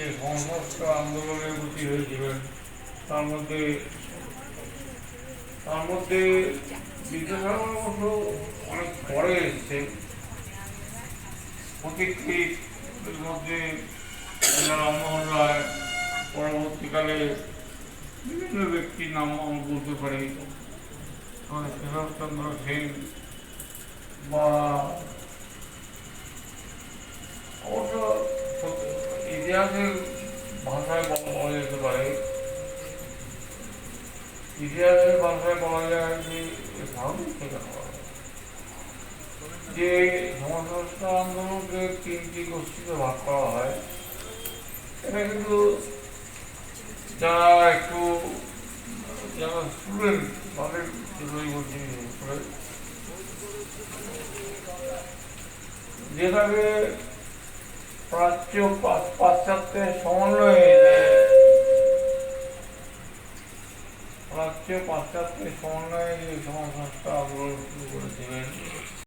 যে সংস্কার আন্দোলনের প্রতি হয়েছিলেন তার মধ্যে বিদ্যাসাগর অবশ্য অনেক পরে এসছে। প্রতীকীর মধ্যে রামমোহন রায়, পরবর্তীকালে বিভিন্ন ব্যক্তির নাম আমরা বলতে পারি, কেশবচন্দ্র সেন বা অবশ্য ইতিহাসের ভাষায় বলা যেতে পারে, ইতিহাসের ভাষায় বলা যায় যে ভারত থেকে যে সমাজ সংস্কার আন্দোলনকে তিনটি গোষ্ঠীতে ভাগ করা হয়। এটা কিন্তু যারা একটু যারা স্টুডেন্ট তাদের সেগুলোই বলছি, যেটাকে প্রাচ্য পাশ্চাত্যের সমন্বয়ে যে সমাজ সংস্কার আন্দোলন শুরু করেছিলেন